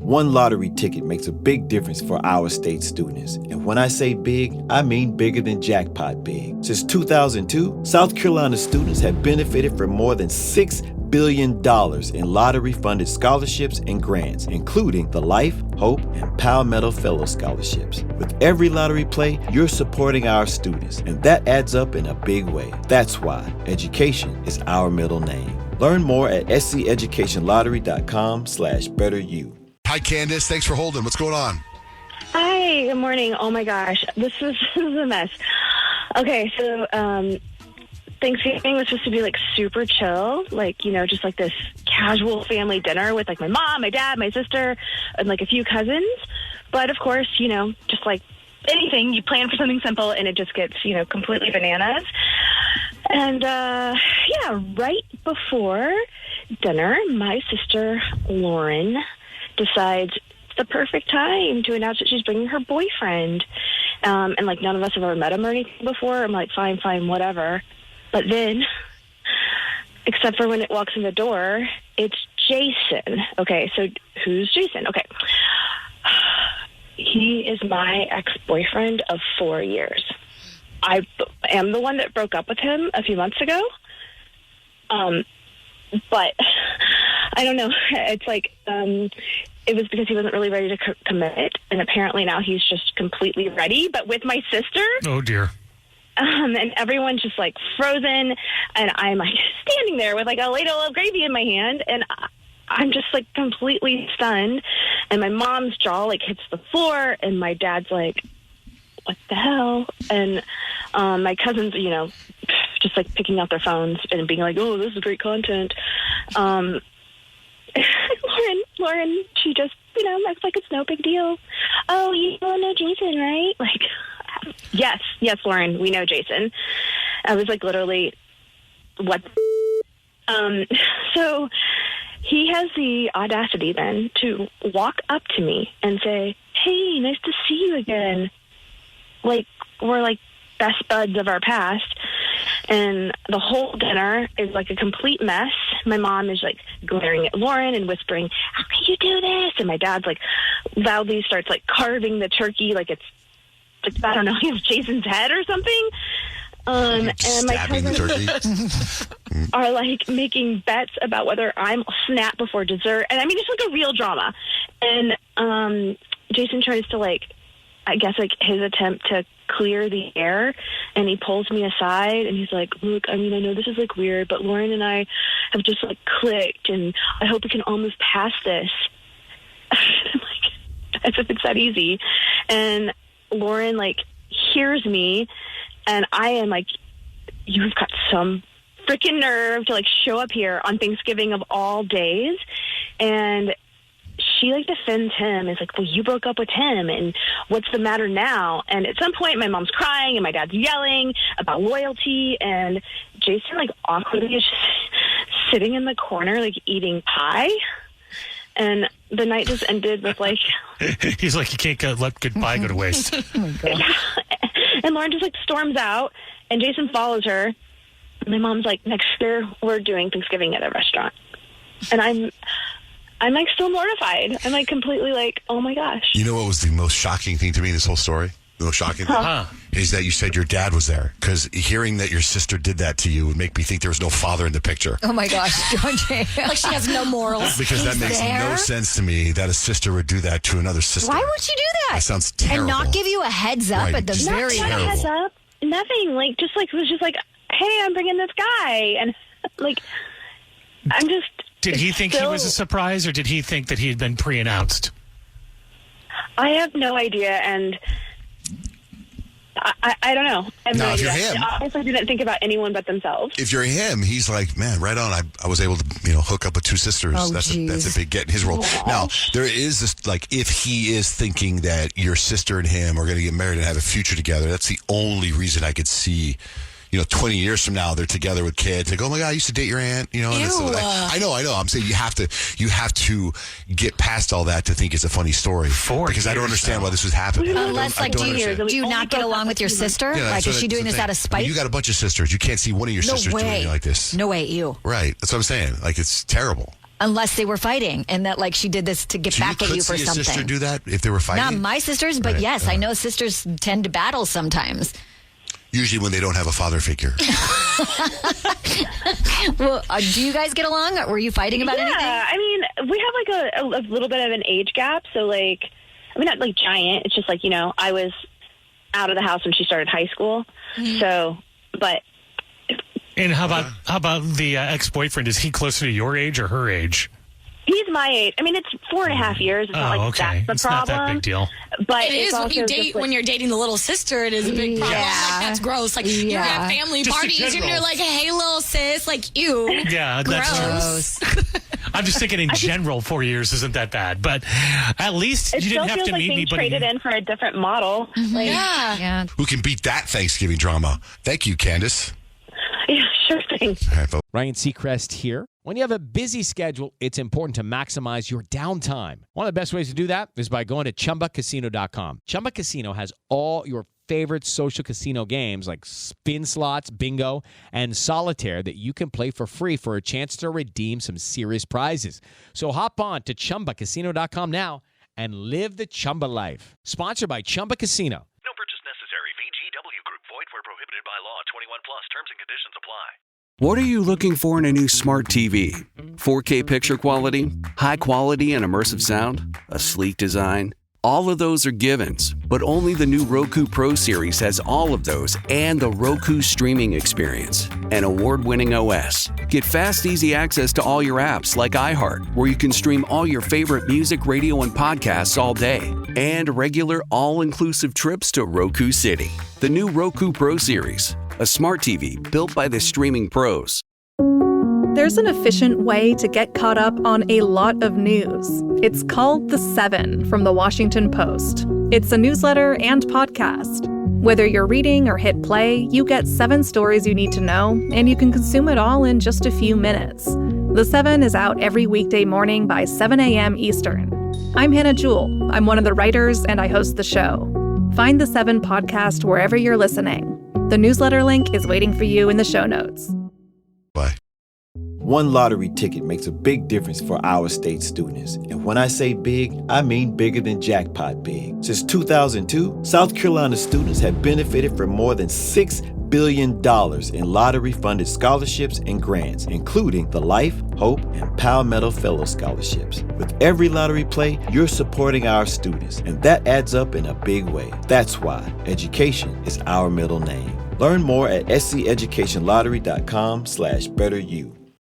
One lottery ticket makes a big difference for our state students. And when I say big, I mean bigger than jackpot big. Since 2002, South Carolina students have benefited from more than $6 billion in lottery-funded scholarships and grants, including the Life, Hope, and Palmetto Fellow Scholarships. With every lottery play, you're supporting our students, and that adds up in a big way. That's why education is our middle name. Learn more at sceducationlottery.com/betteryou. Hi, Candace. Thanks for holding. What's going on? Hi, good morning. Oh my gosh, this is a mess. Okay, so Thanksgiving was supposed to be like super chill, like, you know, just like this casual family dinner with like my mom, my dad, my sister, and like a few cousins. But of course, you know, just like anything, you plan for something simple and it just gets, you know, completely bananas. And right before dinner, my sister Lauren decides it's the perfect time to announce that she's bringing her boyfriend. And like none of us have ever met him or anything before. I'm like, fine, whatever. But then, except for when it walks in the door, it's Jason. Okay, so who's Jason? Okay. He is my ex-boyfriend of 4 years. I am the one that broke up with him a few months ago. But I don't know. It's like it was because he wasn't really ready to commit, and apparently now he's just completely ready, but with my sister. Oh, dear. And everyone's just like frozen, and I'm like standing there with like a ladle of gravy in my hand, and I'm just like completely stunned. And my mom's jaw like hits the floor, and my dad's like, "What the hell?" And my cousins, you know, just like picking out their phones and being like, "Oh, this is great content." Lauren, she just, you know, acts like it's no big deal. "Oh, you don't know Jason, right?" Like, yes, Lauren, we know Jason. I was like, literally, what? So he has the audacity then to walk up to me and say, "Hey, nice to see you again." Like, we're like best buds of our past. And the whole dinner is like a complete mess. My mom is like glaring at Lauren and whispering, "How can you do this?" And my dad's like loudly starts like carving the turkey like it's I don't know, it's Jason's head or something. And my cousins are like making bets about whether I'm snap before dessert. And I mean, it's like a real drama. And Jason tries to like, I guess like his attempt to clear the air, and he pulls me aside and he's like, "Look, I mean, I know this is like weird, but Lauren and I have just like clicked, and I hope we can almost pass this." I'm like, as if it's that easy. And Lauren like hears me, and I am like, "You've got some freaking nerve to like show up here on Thanksgiving of all days." And she like defends him. Is like, "Well, you broke up with him, and what's the matter now?" And at some point, my mom's crying and my dad's yelling about loyalty, and Jason like awkwardly is just sitting in the corner like eating pie. And the night just ended with like... He's like, you can't let good pie go to waste. Oh my God. And Lauren just like storms out, and Jason follows her. My mom's like, "Next year we're doing Thanksgiving at a restaurant." And I'm like still mortified. I'm like completely like, oh my gosh. You know what was the most shocking thing to me in this whole story? The most shocking thing is that you said your dad was there, because hearing that your sister did that to you would make me think there was no father in the picture. Oh my gosh, John Jay. Like she has no morals. Because that makes no sense to me that a sister would do that to another sister. Why would you do that? That sounds terrible. And not give you a heads up at the very end. Not a heads up. Nothing. Like, just like, it was just like, "Hey, I'm bringing this guy." And like, I'm just... Did he think he was a surprise, or did he think that he had been pre-announced? I have no idea, and I don't know. I have no idea. If you're him, I obviously didn't think about anyone but themselves. If you're him, he's like, "Man, right on. I was able to, hook up with two sisters." Oh, that's a big get in his role. Aww. Now, there is this, like, if he is thinking that your sister and him are going to get married and have a future together, that's the only reason I could see. 20 years from now, they're together with kids. Like, "Oh my God, I used to date your aunt." And I know. I'm saying you have to get past all that to think it's a funny story. Because I don't understand why this was happening. Unless, like, do you not get along with your sister? Yeah, like, is she doing this out of spite? You got a bunch of sisters. You can't see one of your sisters doing it like this. No way, you. Right. That's what I'm saying. Like, it's terrible. unless they were fighting, and that like she did this to get back at you for something. Could see a sister something. do that if they were fighting? Not my sisters, but yes, I know sisters tend to battle sometimes. Usually when they don't have a father figure. Well, do you guys get along? Were you fighting about anything? Yeah, I mean, we have like a little bit of an age gap, so like, I mean, not like giant. It's just like, you know, I was out of the house when she started high school, so, but. And how about the ex-boyfriend? Is he closer to your age or her age? He's my age. I mean, it's 4.5 years. It's not like okay. that's the it's problem. Not that big deal. But it is when you date when you're dating the little sister. It is a big problem. Like, that's gross. Like you're at family Just parties and you're like, "Hey, little sis," like ew. Yeah, that's true. I'm just thinking in general, 4 years isn't that bad, but at least you didn't have to like meet being anybody. traded in for a different model. Like, Yeah. Who can beat that Thanksgiving drama? Thank you, Candace. yeah, sure thing. All right, folks. Ryan Seacrest here. When you have a busy schedule, it's important to maximize your downtime. One of the best ways to do that is by going to ChumbaCasino.com. Chumba Casino has all your favorite social casino games like spin slots, bingo, and solitaire that you can play for free for a chance to redeem some serious prizes. So hop on to ChumbaCasino.com now and live the Chumba life. Sponsored by Chumba Casino. No purchase necessary. VGW Group. Void where prohibited by law. 21 plus. Terms and conditions apply. What are you looking for in a new smart TV? 4K picture quality? High quality and immersive sound? A sleek design? All of those are givens, but only the new Roku Pro Series has all of those and the Roku streaming experience, an award-winning OS. Get fast, easy access to all your apps like iHeart, where you can stream all your favorite music, radio, and podcasts all day, and regular all-inclusive trips to Roku City. The new Roku Pro Series, a smart TV built by the streaming pros. There's an efficient way to get caught up on a lot of news. It's called The Seven from The Washington Post. It's a newsletter and podcast. Whether you're reading or hit play, you get 7 stories you need to know, and you can consume it all in just a few minutes. The Seven is out every weekday morning by 7 a.m. Eastern. I'm Hannah Jewell. I'm one of the writers, and I host the show. Find The Seven podcast wherever you're listening. The newsletter link is waiting for you in the show notes. Bye. One lottery ticket makes a big difference for our state students. And when I say big, I mean bigger than jackpot big. Since 2002, South Carolina students have benefited from more than $6 billion in lottery-funded scholarships and grants, including the Life, Hope, and Palmetto Fellow Scholarships. With every lottery play, you're supporting our students, and that adds up in a big way. That's why education is our middle name. Learn more at sceducationlottery.com/betteryou.